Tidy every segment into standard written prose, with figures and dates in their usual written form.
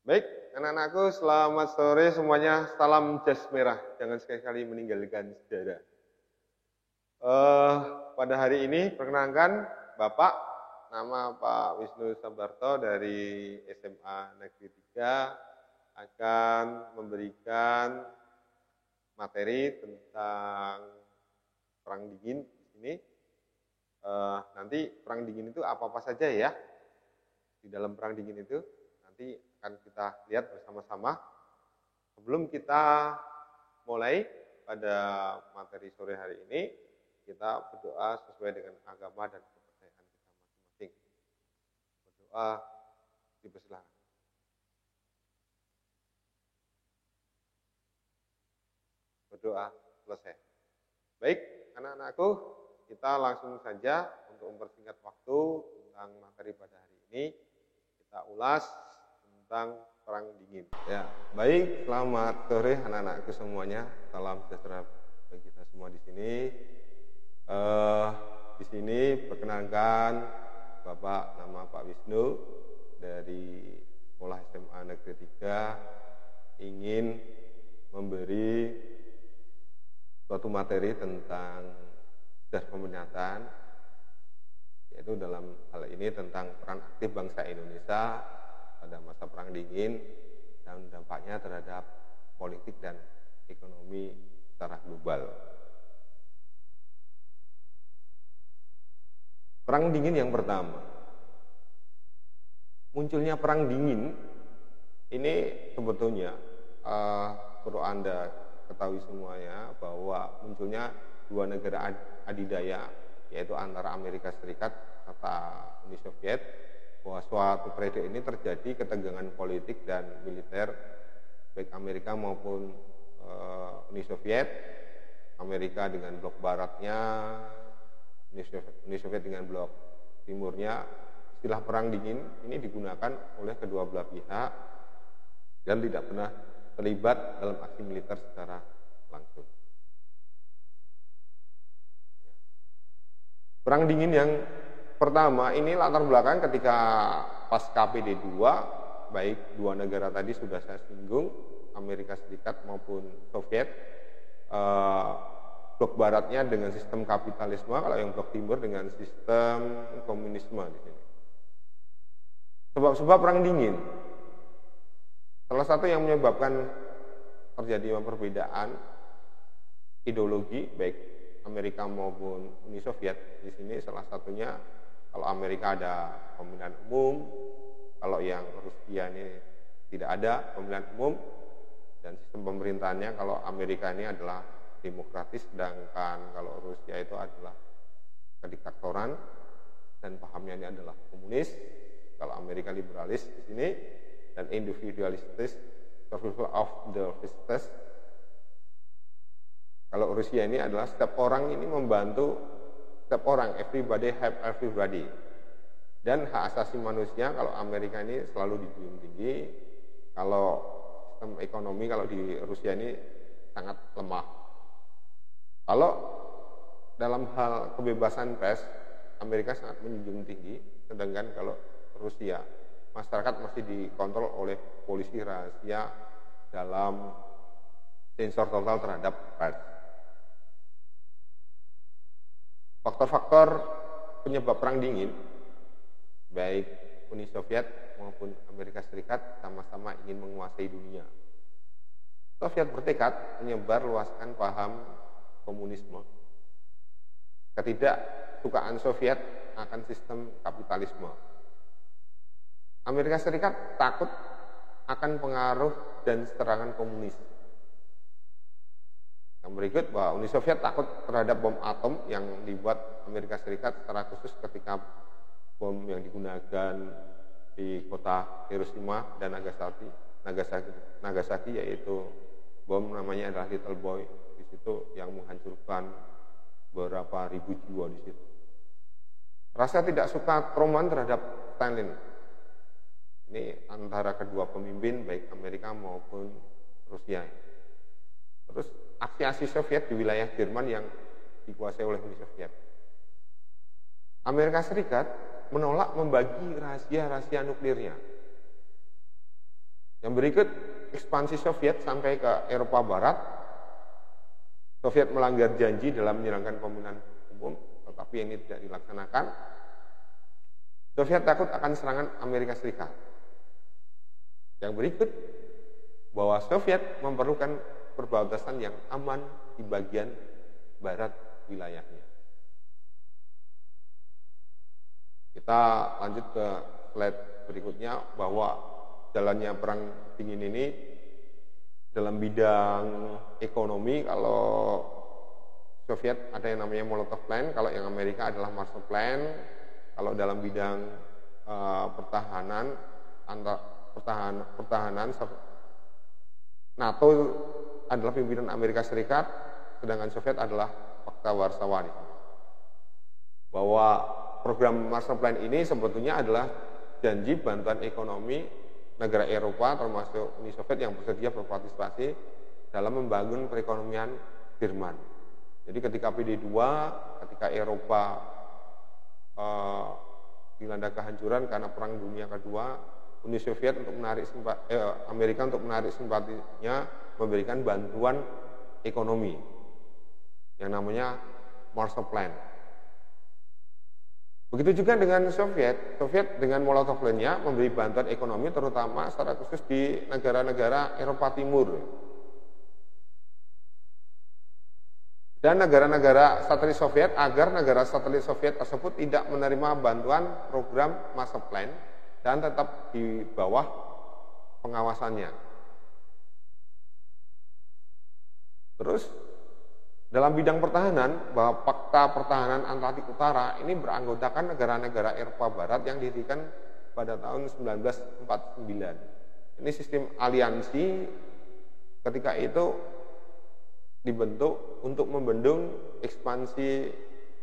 Baik, anak-anakku, selamat sore semuanya. Salam jas merah. Jangan sekali-kali meninggalkan sejarah. Pada hari ini, perkenalkan Bapak, nama Pak Wisnu Sabarto dari SMA Negeri 3 akan memberikan materi tentang perang dingin di sini. Nanti perang dingin itu apa-apa saja ya. Di dalam perang dingin itu nanti akan kita lihat bersama-sama. Sebelum kita mulai pada materi sore hari ini, kita berdoa sesuai dengan agama dan kepercayaan kita masing-masing. Berdoa, dipersilakan. Berdoa selesai. Baik, anak-anakku, kita langsung saja untuk mempersingkat waktu tentang materi pada hari ini. Kita ulas tentang perang dingin. Ya, baik, selamat sore anak-anakku semuanya. Salam sejahtera bagi kita semua di sini. Di sini perkenalkan Bapak, nama Pak Wisnu dari Sekolah SMA Negeri 3 ingin memberi suatu materi tentang sejarah peminatan, yaitu dalam hal ini tentang peran aktif bangsa Indonesia pada masa perang dingin dan dampaknya terhadap politik dan ekonomi secara global. Perang dingin yang pertama, munculnya perang dingin ini sebetulnya perlu Anda ketahui semuanya bahwa munculnya dua negara adidaya, yaitu antara Amerika Serikat serta Uni Soviet, bahwa suatu periode ini terjadi ketegangan politik dan militer baik Amerika maupun Uni Soviet. Amerika dengan blok baratnya, Uni Soviet dengan blok timurnya. Istilah perang dingin ini digunakan oleh kedua belah pihak dan tidak pernah terlibat dalam aksi militer secara langsung. Perang dingin yang pertama ini latar belakang ketika pasca PD2, baik dua negara tadi sudah saya singgung, Amerika Serikat maupun Soviet, blok baratnya dengan sistem kapitalisme, kalau yang blok timur dengan sistem komunisme di sini. Sebab-sebab perang dingin, salah satu yang menyebabkan terjadi perbedaan ideologi baik Amerika maupun Uni Soviet di sini, salah satunya kalau Amerika ada pemilihan umum, kalau yang Rusia ini tidak ada pemilihan umum, dan sistem pemerintahannya kalau Amerika ini adalah demokratis, sedangkan kalau Rusia itu adalah kediktatoran dan pahamnya ini adalah komunis. Kalau Amerika liberalis di sini dan individualistis, survival of the fittest. Kalau Rusia ini adalah setiap orang ini membantu setiap orang, everybody help everybody. Dan hak asasi manusia kalau Amerika ini selalu dijunjung tinggi. Kalau sistem ekonomi kalau di Rusia ini sangat lemah. Kalau dalam hal kebebasan pers, Amerika sangat menjunjung tinggi, sedangkan kalau Rusia, masyarakat masih dikontrol oleh polisi rahasia dalam sensor total terhadap pers. Faktor-faktor penyebab perang dingin, baik Uni Soviet maupun Amerika Serikat sama-sama ingin menguasai dunia. Soviet bertekad menyebarluaskan paham komunisme, ketidaksukaan Soviet akan sistem kapitalisme. Amerika Serikat takut akan pengaruh dan serangan komunis. Yang berikut bahwa Uni Soviet takut terhadap bom atom yang dibuat Amerika Serikat, secara khusus ketika bom yang digunakan di kota Hiroshima dan Nagasaki, yaitu bom namanya adalah Little Boy di situ yang menghancurkan beberapa ribu jiwa di situ. Rasa tidak suka Truman terhadap Stalin. Ini antara kedua pemimpin baik Amerika maupun Rusia. Terus aksi-aksi Soviet di wilayah Jerman yang dikuasai oleh Uni Soviet. Amerika Serikat menolak membagi rahasia-rahasia nuklirnya. Yang berikut, ekspansi Soviet sampai ke Eropa Barat. Soviet melanggar janji dalam menjalankan pemilihan umum, tetapi ini tidak dilaksanakan. Soviet takut akan serangan Amerika Serikat. Yang berikut, bahwa Soviet memerlukan perbatasan yang aman di bagian barat wilayahnya. Kita lanjut ke slide berikutnya, bahwa jalannya perang dingin ini dalam bidang ekonomi, kalau Soviet ada yang namanya Molotov Plan, kalau yang Amerika adalah Marshall Plan. Kalau dalam bidang pertahanan NATO adalah pimpinan Amerika Serikat, sedangkan Soviet adalah Pakta Warsawa. Bahwa program Marshall Plan ini sebetulnya adalah janji bantuan ekonomi negara Eropa termasuk Uni Soviet yang bersedia berpartisipasi dalam membangun perekonomian Jerman. Jadi ketika PD2, ketika Eropa dilanda kehancuran karena Perang Dunia Kedua, Uni Soviet untuk menarik Amerika untuk menarik simpatinya memberikan bantuan ekonomi yang namanya Marshall Plan. Begitu juga dengan Soviet dengan Molotov Plan-nya memberi bantuan ekonomi terutama secara khusus di negara-negara Eropa Timur. Dan negara-negara satelit Soviet agar negara satelit Soviet tersebut tidak menerima bantuan program Marshall Plan dan tetap di bawah pengawasannya. Terus dalam bidang pertahanan, bahwa Pakta Pertahanan Atlantik Utara ini beranggotakan negara-negara Eropa Barat yang didirikan pada tahun 1949. Ini sistem aliansi ketika itu dibentuk untuk membendung ekspansi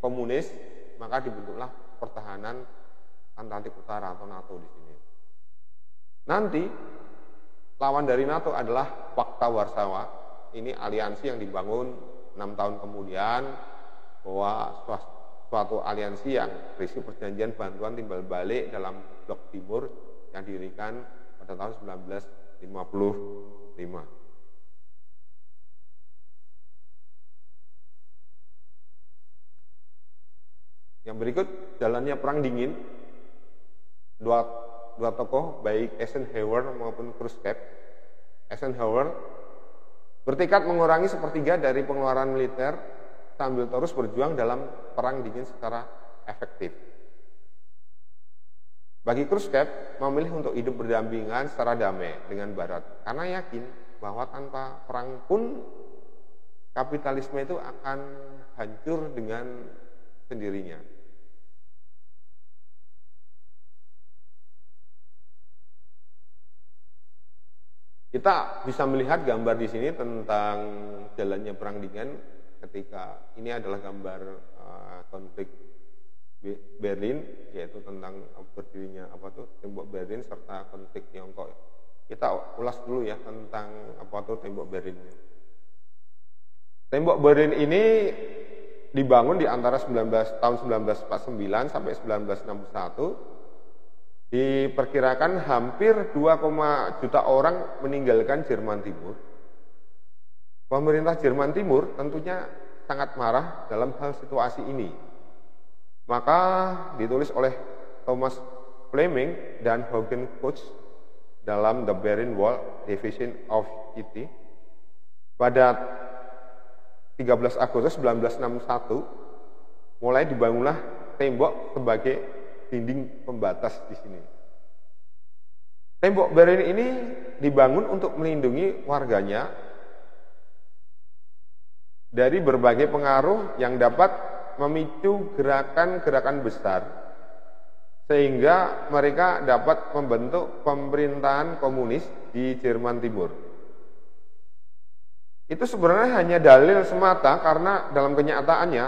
komunis, maka dibentuklah Pertahanan Atlantik Utara atau NATO di sini. Nanti lawan dari NATO adalah Pakta Warsawa. Ini aliansi yang dibangun 6 tahun kemudian, bahwa suatu aliansi yang berisi perjanjian bantuan timbal balik dalam blok timur yang didirikan pada tahun 1955. Yang berikut jalannya perang dingin. Dua tokoh baik Eisenhower maupun Khrushchev. Eisenhower bertekad mengurangi sepertiga dari pengeluaran militer sambil terus berjuang dalam perang dingin secara efektif. Bagi Khrushchev memilih untuk hidup berdampingan secara damai dengan Barat karena yakin bahwa tanpa perang pun kapitalisme itu akan hancur dengan sendirinya. Kita bisa melihat gambar di sini tentang jalannya perang dingin ketika ini adalah gambar konflik Berlin, yaitu tentang berdirinya tembok Berlin serta konflik Tiongkok. Kita ulas dulu ya tentang tembok Berlin. Tembok Berlin ini dibangun di antara tahun 1949 sampai 1961. Diperkirakan hampir 2, juta orang meninggalkan Jerman Timur. Pemerintah Jerman Timur tentunya sangat marah dalam hal situasi ini. Maka ditulis oleh Thomas Fleming dan Eugen Koch dalam The Berlin Wall Division of IT pada 13 Agustus 1961 mulai dibangunlah tembok sebagai dinding pembatas di sini. Tembok Berlin ini dibangun untuk melindungi warganya dari berbagai pengaruh yang dapat memicu gerakan-gerakan besar sehingga mereka dapat membentuk pemerintahan komunis di Jerman Timur. Itu sebenarnya hanya dalil semata karena dalam kenyataannya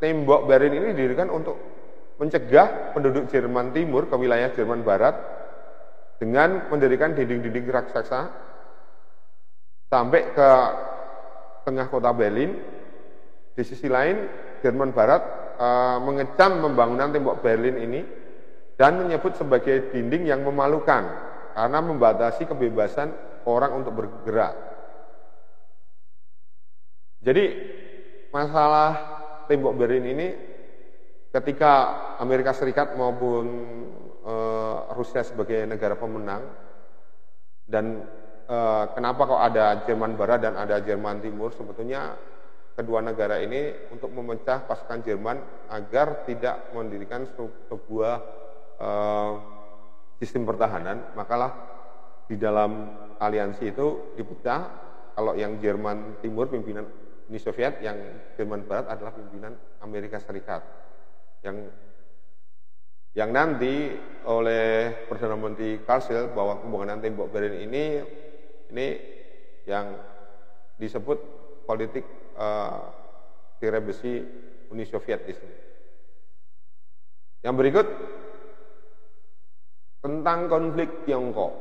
tembok Berlin ini didirikan untuk mencegah penduduk Jerman Timur ke wilayah Jerman Barat dengan mendirikan dinding-dinding raksasa sampai ke tengah kota Berlin. Di sisi lain, Jerman Barat mengecam pembangunan tembok Berlin ini dan menyebut sebagai dinding yang memalukan karena membatasi kebebasan orang untuk bergerak. Jadi masalah tembok Berlin ini ketika Amerika Serikat maupun Rusia sebagai negara pemenang, dan kenapa kok ada Jerman Barat dan ada Jerman Timur, sebetulnya kedua negara ini untuk memecah pasukan Jerman agar tidak mendirikan sebuah sistem pertahanan. Makalah di dalam aliansi itu dipecah, kalau yang Jerman Timur pimpinan Uni Soviet, yang Jerman Barat adalah pimpinan Amerika Serikat, yang nanti oleh Perdana Menteri Churchill bahwa pembangunan tembok Berlin ini yang disebut politik tirai besi Uni Soviet di sini. Yang berikut tentang konflik Tiongkok.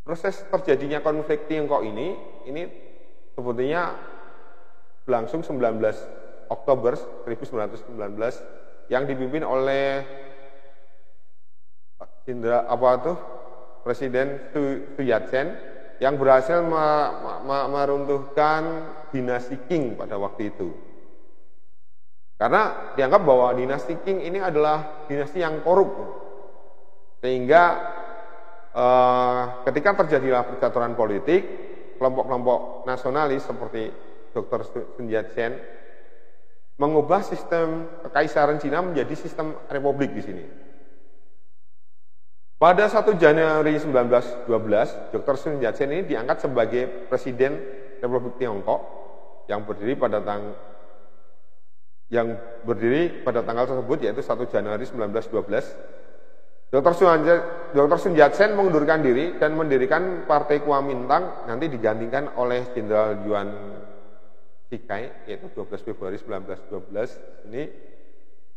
Proses terjadinya konflik Tiongkok ini sebetulnya berlangsung 19 Oktober 1919 yang dipimpin oleh Presiden Sun Yat-sen yang berhasil meruntuhkan dinasti Qing pada waktu itu. Karena dianggap bahwa dinasti Qing ini adalah dinasti yang korup. Sehingga ketika terjadilah percaturan politik, kelompok-kelompok nasionalis seperti Dr. Sun Yat-sen mengubah sistem kekaisaran Cina menjadi sistem republik di sini. Pada 1 Januari 1912, Dr. Sun Yat-sen ini diangkat sebagai Presiden Republik Tiongkok yang berdiri pada tanggal tersebut, yaitu 1 Januari 1912. Dr. Sun Yat-sen mengundurkan diri dan mendirikan Partai Kuomintang, nanti digantikan oleh Jenderal Yuan Shikai, yaitu 12 Februari 1912 ini.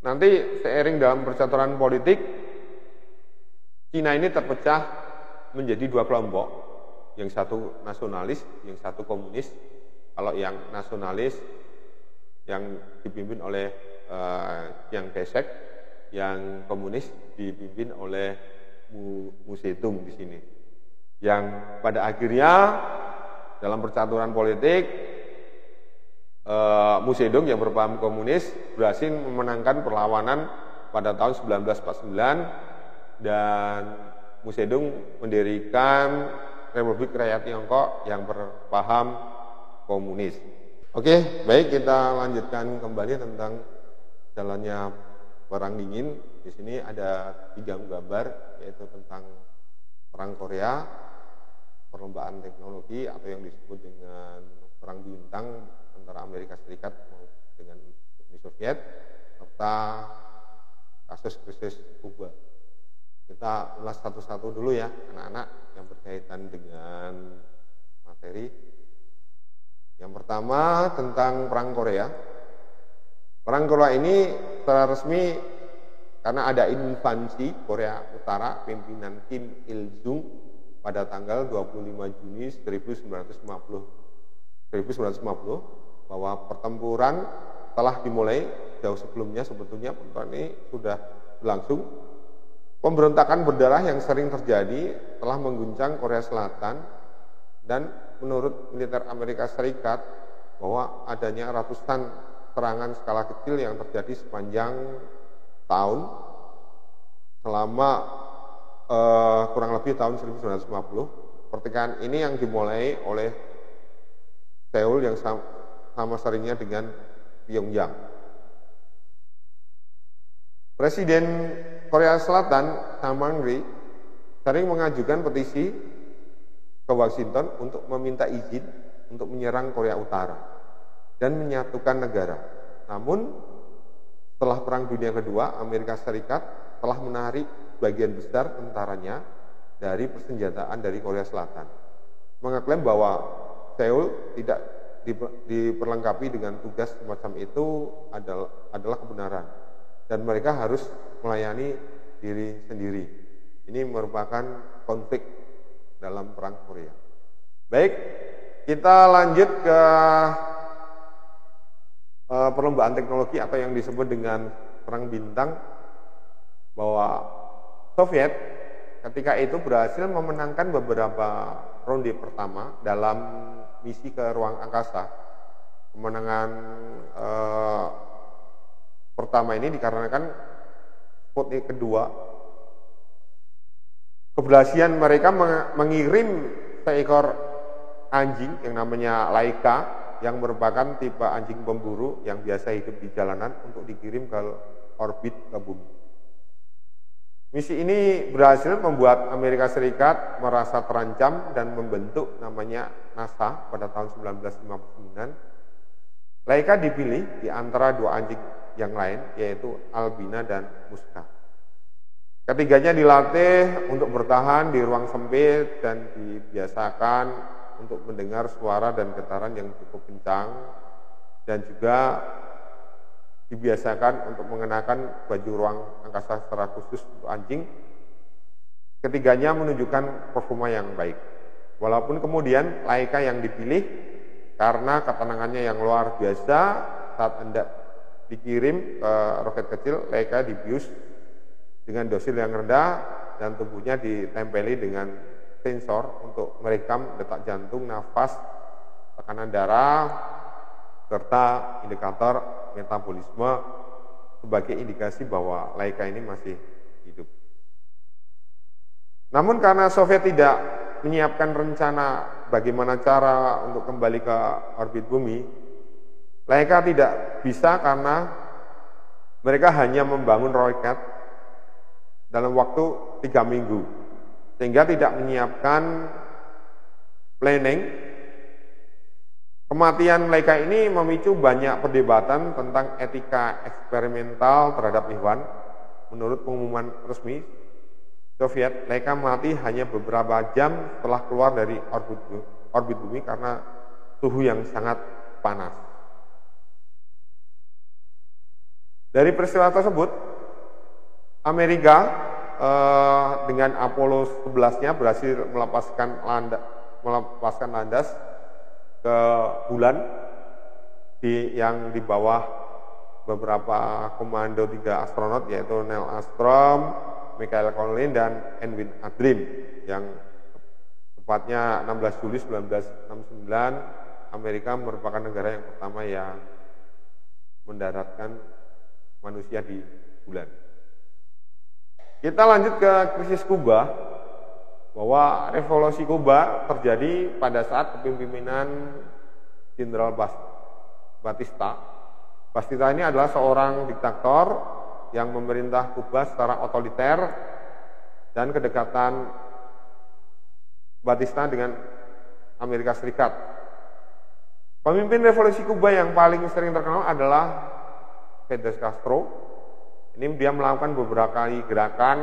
Nanti seiring dalam percaturan politik, Cina ini terpecah menjadi dua kelompok, yang satu nasionalis, yang satu komunis. Kalau yang nasionalis yang dipimpin oleh Chiang Kai-shek, yang komunis dipimpin oleh Mao Zedong di sini. Yang pada akhirnya dalam percaturan politik, Mao Zedong yang berpaham komunis berhasil memenangkan perlawanan pada tahun 1949 dan Mao Zedong mendirikan Republik Rakyat Tiongkok yang berpaham komunis. Oke, baik, kita lanjutkan kembali tentang jalannya Perang Dingin. Di sini ada 3 gambar, yaitu tentang Perang Korea, perlombaan teknologi atau yang disebut dengan Perang Bintang antara Amerika Serikat dengan Uni Soviet, serta kasus krisis Kuba. Kita ulas satu-satu dulu ya, anak-anak, yang berkaitan dengan materi. Yang pertama tentang Perang Korea. Perang Korea ini secara resmi karena ada invasi Korea Utara pimpinan Kim Il-sung pada tanggal 25 Juni 1950 bahwa pertempuran telah dimulai jauh sebelumnya. Sebetulnya pertempuran ini sudah berlangsung. Pemberontakan berdarah yang sering terjadi telah mengguncang Korea Selatan, dan menurut militer Amerika Serikat bahwa adanya ratusan serangan skala kecil yang terjadi sepanjang tahun selama kurang lebih tahun 1950. Pertikaian ini yang dimulai oleh Seoul yang sama seringnya dengan Pyongyang. Presiden Korea Selatan Sam Maung-ri sering mengajukan petisi ke Washington untuk meminta izin untuk menyerang Korea Utara dan menyatukan negara. Namun setelah Perang Dunia Kedua, Amerika Serikat telah menarik bagian besar tentaranya dari persenjataan dari Korea Selatan, mengaklaim bahwa Seoul tidak diperlengkapi dengan tugas semacam itu adalah kebenaran, dan mereka harus melayani diri sendiri. Ini merupakan konflik dalam Perang Korea. Baik, kita lanjut ke perlombaan teknologi atau yang disebut dengan Perang Bintang, bahwa Soviet ketika itu berhasil memenangkan beberapa ronde pertama dalam misi ke ruang angkasa. Kemenangan pertama ini dikarenakan Sputnik kedua, keberhasilan mereka mengirim seekor anjing yang namanya Laika, yang merupakan tipe anjing pemburu yang biasa hidup di jalanan, untuk dikirim ke orbit ke bumi. Misi ini berhasil membuat Amerika Serikat merasa terancam dan membentuk namanya NASA pada tahun 1959. Laika dipilih di antara dua anjing yang lain, yaitu Albina dan Muska. Ketiganya dilatih untuk bertahan di ruang sempit dan dibiasakan untuk mendengar suara dan getaran yang cukup kencang, dan juga dibiasakan untuk mengenakan baju ruang angkasa secara khusus untuk anjing. Ketiganya menunjukkan performa yang baik. Walaupun kemudian Laika yang dipilih karena ketenangannya yang luar biasa saat hendak dikirim ke roket kecil, Laika dibius dengan dosis yang rendah dan tubuhnya ditempeli dengan sensor untuk merekam detak jantung, nafas, tekanan darah, serta indikator metabolisme sebagai indikasi bahwa Laika ini masih hidup. Namun karena Soviet tidak menyiapkan rencana bagaimana cara untuk kembali ke orbit bumi, Laika tidak bisa karena mereka hanya membangun roket dalam waktu 3 minggu, sehingga tidak menyiapkan planning. Kematian Laika ini memicu banyak perdebatan tentang etika eksperimental terhadap hewan. Menurut pengumuman resmi Soviet, Laika mati hanya beberapa jam setelah keluar dari orbit bumi karena suhu yang sangat panas. Dari peristiwa tersebut, Amerika dengan Apollo 11-nya berhasil melepaskan landas ke bulan yang di bawah beberapa komando 3 astronot, yaitu Neil Armstrong, Michael Collins, dan Edwin Aldrin, yang tepatnya 16 Juli 1969 Amerika merupakan negara yang pertama yang mendaratkan manusia di bulan. Kita lanjut ke krisis Kuba. Bahwa revolusi Kuba terjadi pada saat kepemimpinan Jenderal Batista. Batista ini adalah seorang diktator yang memerintah Kuba secara otoriter, dan kedekatan Batista dengan Amerika Serikat. Pemimpin revolusi Kuba yang paling sering terkenal adalah Fidel Castro. Ini dia melakukan beberapa kali gerakan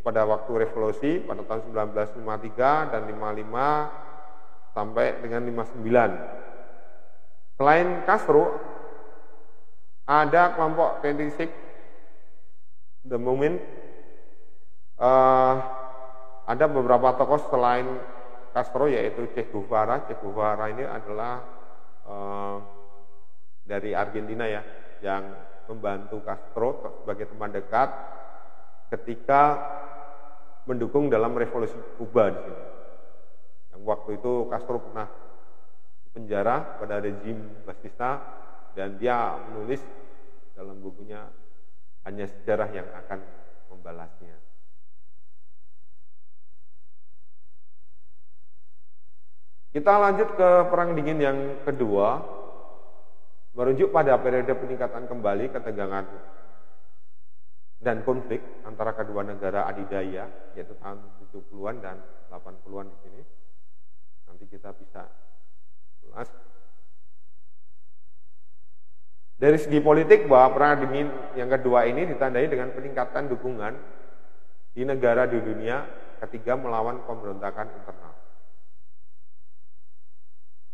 pada waktu revolusi pada tahun 1953 dan 55 sampai dengan 59. Selain Castro, ada kelompok 26 The Movement. Ada beberapa tokoh selain Castro, yaitu Che Guevara. Che Guevara ini adalah dari Argentina ya, yang membantu Castro sebagai teman dekat ketika mendukung dalam revolusi Kuba di sini. Yang waktu itu Castro pernah penjara pada rezim Batista, dan dia menulis dalam bukunya hanya sejarah yang akan membalasnya. Kita lanjut ke Perang Dingin yang kedua, merujuk pada periode peningkatan kembali ketegangan dan konflik antara kedua negara adidaya, yaitu tahun 70-an dan 80-an di sini. Nanti kita bisa ulas. Dari segi politik, bahwa Perang Dingin yang kedua ini ditandai dengan peningkatan dukungan di negara di dunia ketiga melawan pemberontakan internal.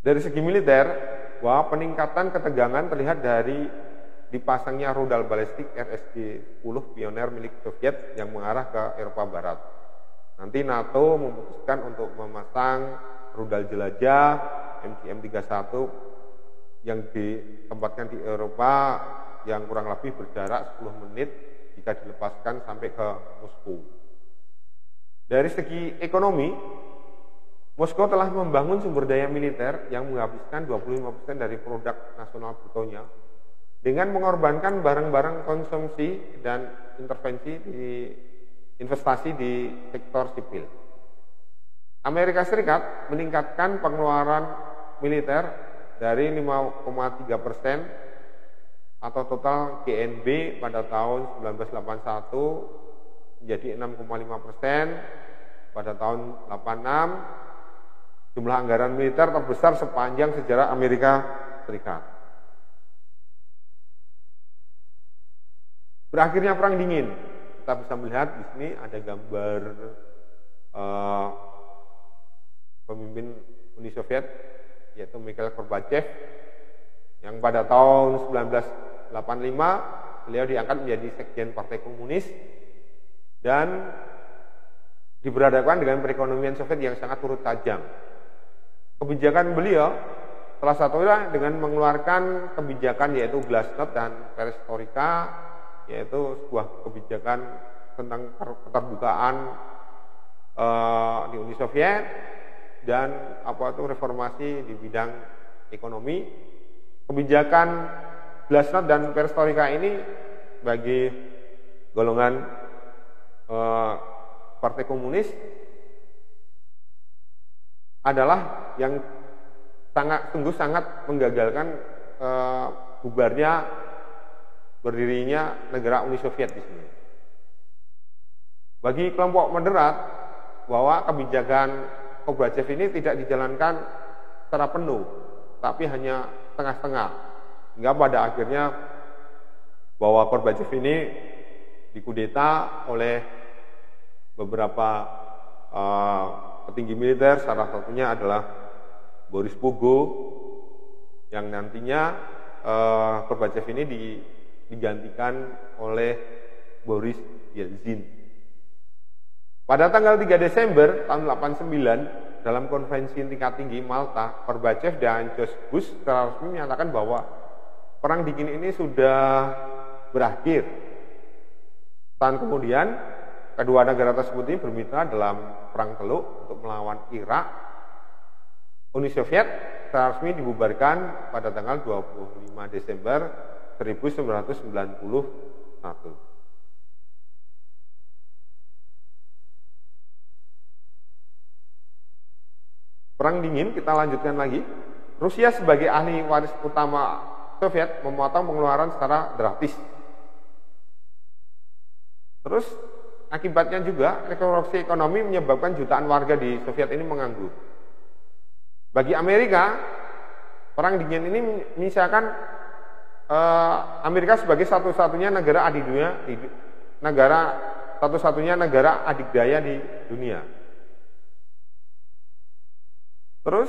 Dari segi militer, bahwa peningkatan ketegangan terlihat dari dipasangnya rudal balistik RSG-10 Pioneer milik Soviet yang mengarah ke Eropa Barat. Nanti NATO memutuskan untuk memasang rudal jelajah MGM-31 yang ditempatkan di Eropa, yang kurang lebih berjarak 10 menit jika dilepaskan sampai ke Moskow. Dari segi ekonomi, Moskow telah membangun sumber daya militer yang menghabiskan 25% dari produk nasional brutonya dengan mengorbankan barang-barang konsumsi dan investasi di sektor sipil. Amerika Serikat meningkatkan pengeluaran militer dari 5,3% atau total GNB pada tahun 1981 menjadi 6,5% pada tahun 86. Jumlah anggaran militer terbesar sepanjang sejarah Amerika Serikat. Berakhirnya Perang Dingin, kita bisa melihat di sini ada gambar pemimpin Uni Soviet, yaitu Mikhail Gorbachev, yang pada tahun 1985 beliau diangkat menjadi sekjen Partai Komunis dan diberhadapkan dengan perekonomian Soviet yang sangat turut tajam. Kebijakan beliau salah satunya dengan mengeluarkan kebijakan yaitu Glasnost dan Perestroika, yaitu sebuah kebijakan tentang keterbukaan di Uni Soviet dan reformasi di bidang ekonomi. Kebijakan Glasnost dan Perestroika ini bagi golongan Partai Komunis adalah yang sungguh sangat menggagalkan bubarnya berdirinya negara Uni Soviet di sini. Bagi kelompok moderat, bahwa kebijakan Gorbachev ini tidak dijalankan secara penuh, tapi hanya setengah-setengah. Hingga pada akhirnya bahwa Gorbachev ini dikudeta oleh beberapa petinggi militer, salah satunya adalah Boris Pogo, yang nantinya Gorbachev ini digantikan oleh Boris Yeltsin. Pada tanggal 3 Desember tahun 1989 dalam konferensi tingkat tinggi Malta, Gorbachev dan George Bush secara resmi menyatakan bahwa Perang Dingin ini sudah berakhir. Tahun kemudian kedua negara tersebut ini bermitra dalam Perang Teluk untuk melawan Irak. Uni Soviet secara resmi dibubarkan pada tanggal 25 Desember 1991. Perang Dingin kita lanjutkan lagi. Rusia sebagai ahli waris utama Soviet memotong pengeluaran secara drastis. Terus akibatnya juga rekonstruksi ekonomi menyebabkan jutaan warga di Soviet ini menganggur. Bagi Amerika, Perang Dingin ini misalkan Amerika sebagai satu-satunya negara adidaya di dunia. Terus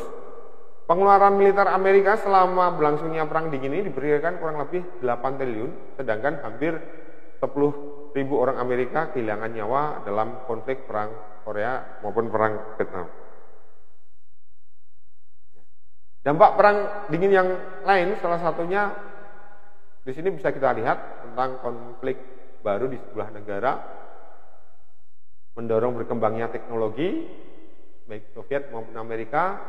pengeluaran militer Amerika selama berlangsungnya Perang Dingin ini diperkirakan kurang lebih 8 triliun, sedangkan hampir 10.000 orang Amerika kehilangan nyawa dalam konflik Perang Korea maupun Perang Vietnam. Dampak Perang Dingin yang lain, salah satunya di sini bisa kita lihat tentang konflik baru di sebuah negara, mendorong berkembangnya teknologi, baik Soviet maupun Amerika,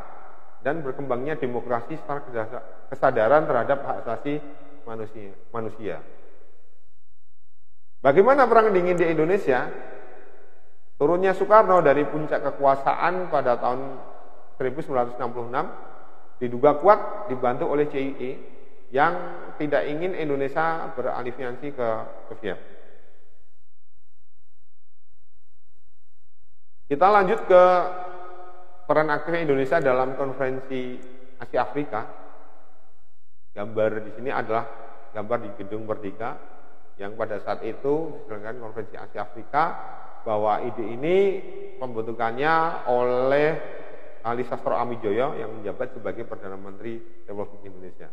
dan berkembangnya demokrasi secara kesadaran terhadap hak asasi manusia. Bagaimana Perang Dingin di Indonesia? Turunnya Soekarno dari puncak kekuasaan pada tahun 1966 diduga kuat dibantu oleh CIE yang tidak ingin Indonesia beraliansi ke Soviet. Kita lanjut ke peran aktif Indonesia dalam konferensi Asia Afrika. Gambar di sini adalah gambar di Gedung Merdeka yang pada saat itu diselenggarakan konferensi Asia Afrika, bahwa ide ini pembentukannya oleh Ali Sastro Amijoyo yang menjabat sebagai Perdana Menteri Republik Indonesia.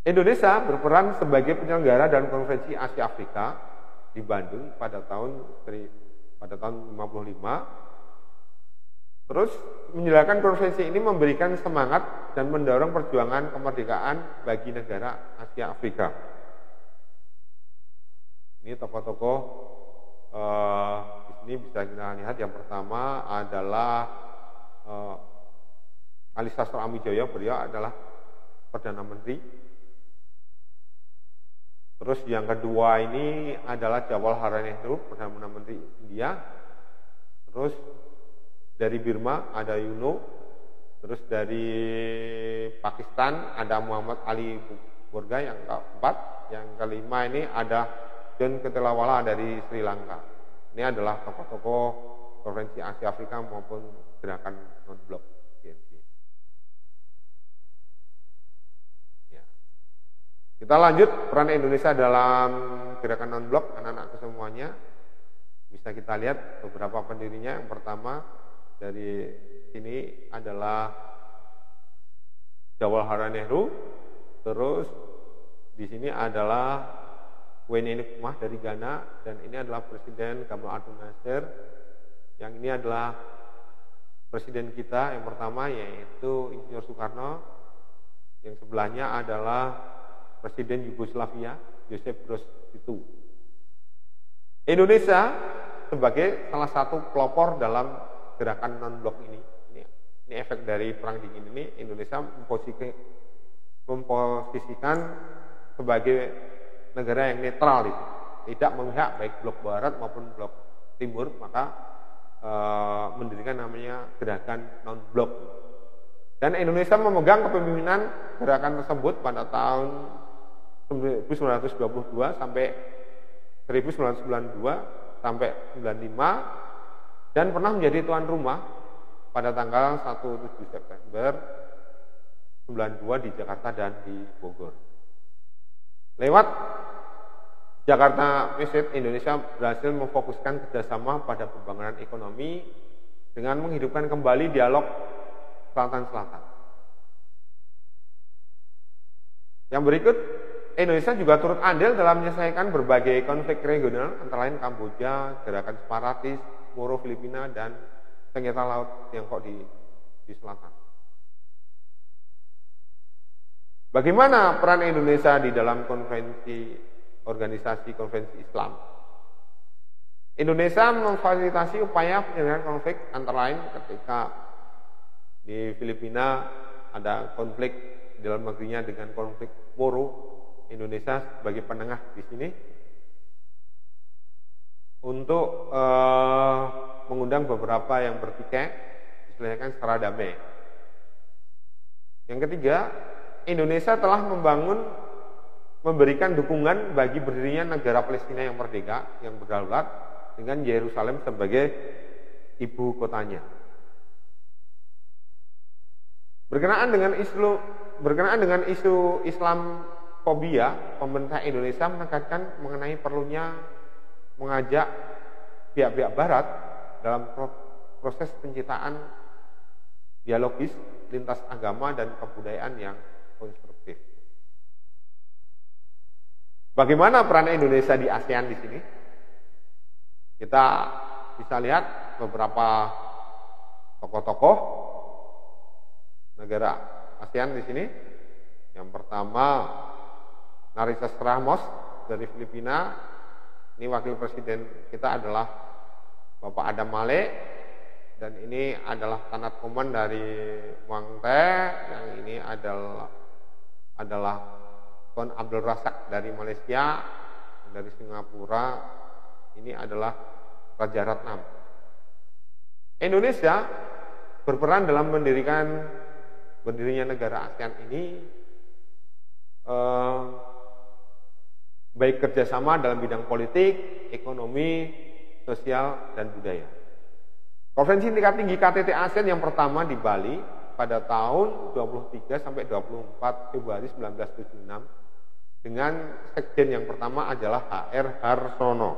Indonesia berperan sebagai penyelenggara dalam konferensi Asia Afrika di Bandung pada tahun 55. Terus menjalankan konferensi ini memberikan semangat dan mendorong perjuangan kemerdekaan bagi negara Asia Afrika. Ini tokoh-tokoh di sini ini bisa kita lihat yang pertama adalah Ali Sastro Amidjojo, beliau adalah Perdana Menteri. Terus yang kedua ini adalah Jawaharlal Nehru, Perdana Menteri India. Terus dari Burma ada Yuno. Terus dari Pakistan ada Muhammad Ali Burga yang keempat. Yang kelima ini ada John Ketelawala dari Sri Lanka. Ini adalah tokoh-tokoh Konferensi Asia Afrika maupun gerakan non-blok GNP. Ya. Kita lanjut peran Indonesia dalam gerakan non-blok anak-anak semuanya. Bisa kita lihat beberapa pendirinya. Yang pertama dari sini adalah Jawaharlal Nehru. Terus di sini adalah Wayne Nkrumah dari Ghana, dan ini adalah Presiden Gamal Abdel Nasser. Yang ini adalah presiden kita yang pertama, yaitu Insinyur Soekarno. Yang sebelahnya adalah Presiden Yugoslavia, Josip Broz Tito. Indonesia sebagai salah satu pelopor dalam gerakan non-blok ini. Ini efek dari Perang Dingin ini. Indonesia memposisikan sebagai negara yang netral, tidak memihak baik blok barat maupun blok timur, maka mendirikan namanya gerakan non-blok. Dan Indonesia memegang kepemimpinan gerakan tersebut pada tahun 1922 sampai 1992 sampai 95, dan pernah menjadi tuan rumah pada tanggal 1 September 92 di Jakarta dan di Bogor. Lewat Jakarta Visit, Indonesia berhasil memfokuskan kerjasama pada pembangunan ekonomi dengan menghidupkan kembali dialog Selatan-Selatan. Yang berikut, Indonesia juga turut andil dalam menyelesaikan berbagai konflik regional, antara lain Kamboja, gerakan separatis, Moro Filipina, dan sengketa laut Tiongkok di selatan. Bagaimana peran Indonesia di dalam organisasi konferensi Islam? Indonesia memfasilitasi upaya penyelesaian konflik, antara lain ketika di Filipina ada konflik di dalam negerinya dengan konflik Moro. Indonesia sebagai penengah di sini untuk mengundang beberapa yang bertikai diselesaikan secara damai. Yang ketiga, Indonesia telah memberikan dukungan bagi berdirinya negara Palestina yang merdeka, yang berdaulat, dengan Yerusalem sebagai ibu kotanya. Berkenaan dengan isu Islamfobia, pemerintah Indonesia menekankan mengenai perlunya mengajak pihak-pihak Barat dalam proses penciptaan dialogis lintas agama dan kebudayaan yang konstruktif. Bagaimana peran Indonesia di ASEAN di sini? Kita bisa lihat beberapa tokoh-tokoh negara ASEAN di sini. Yang pertama, Narcissus Ramos dari Filipina. Ini wakil presiden kita adalah Bapak Adam Malik, dan ini adalah Tanat Koman dari Muang Thee. Yang ini adalah Tuan Abdul Razak dari Malaysia. Dari Singapura ini adalah Raja Ratnam. Indonesia berperan dalam berdirinya negara ASEAN ini, baik kerjasama dalam bidang politik, ekonomi, sosial, dan budaya. Konferensi tingkat tinggi KTT ASEAN yang pertama di Bali pada tahun 23 sampai 24 Februari 1976 dengan sekjen yang pertama adalah HR Harsono.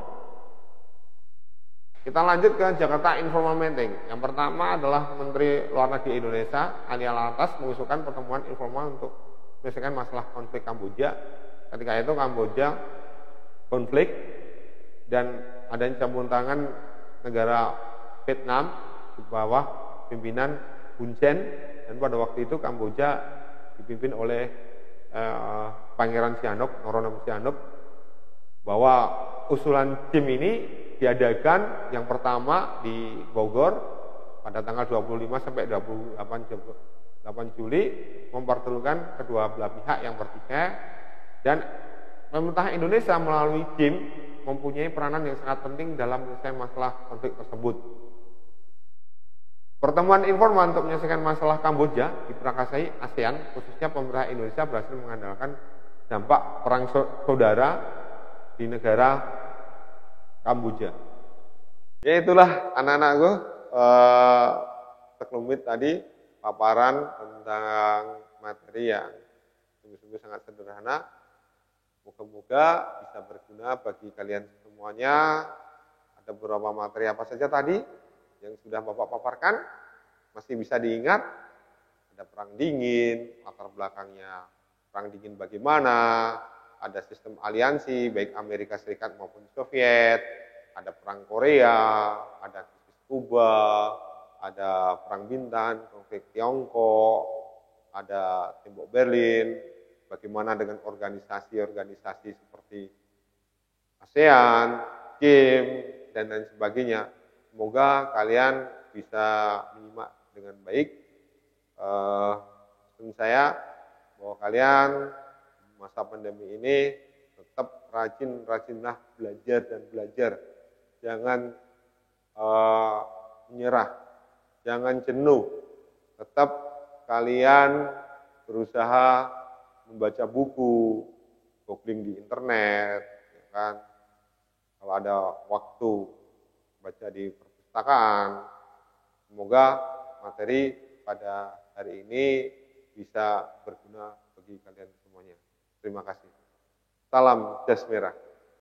Kita lanjut ke Jakarta Informal Meeting. Yang pertama adalah Menteri Luar Negeri Indonesia Ali Alatas mengusulkan pertemuan informal untuk menyelesaikan masalah konflik Kamboja. Ketika itu Kamboja konflik dan adanya campur tangan negara Vietnam di bawah pimpinan Hun Sen, dan pada waktu itu Kamboja dipimpin oleh Pangeran Sihanouk, Noronha Sihanouk, bahwa usulan Jim ini diadakan yang pertama di Bogor pada tanggal 25 sampai 28 Juli, mempertemukan kedua belah pihak yang bertikai, dan pemerintah Indonesia melalui BIM mempunyai peranan yang sangat penting dalam menyelesaikan masalah konflik tersebut. Pertemuan informal untuk menyelesaikan masalah Kamboja diperakasai ASEAN, khususnya pemerintah Indonesia berhasil mengandalkan dampak perang saudara di negara Kamboja. Ya itulah anak-anakku, sekelumit tadi paparan tentang materi yang sungguh-sungguh sangat sederhana. Moga-moga bisa berguna bagi kalian semuanya. Ada beberapa materi apa saja tadi yang sudah Bapak paparkan, masih bisa diingat. Ada perang dingin, latar belakangnya perang dingin bagaimana, ada sistem aliansi baik Amerika Serikat maupun Soviet, ada perang Korea, ada krisis Kuba, ada perang Bintan, konflik Tiongkok, ada tembok Berlin, bagaimana dengan organisasi-organisasi seperti ASEAN, GIM, dan lain sebagainya. Semoga kalian bisa menyimak dengan baik. Pesan saya bahwa kalian masa pandemi ini tetap rajin-rajinlah belajar dan belajar. Jangan menyerah, jangan jenuh. Tetap kalian berusaha membaca buku, googling di internet, ya kan? Kalau ada waktu baca di perpustakaan. Semoga materi pada hari ini bisa berguna bagi kalian semuanya. Terima kasih. Salam jas merah.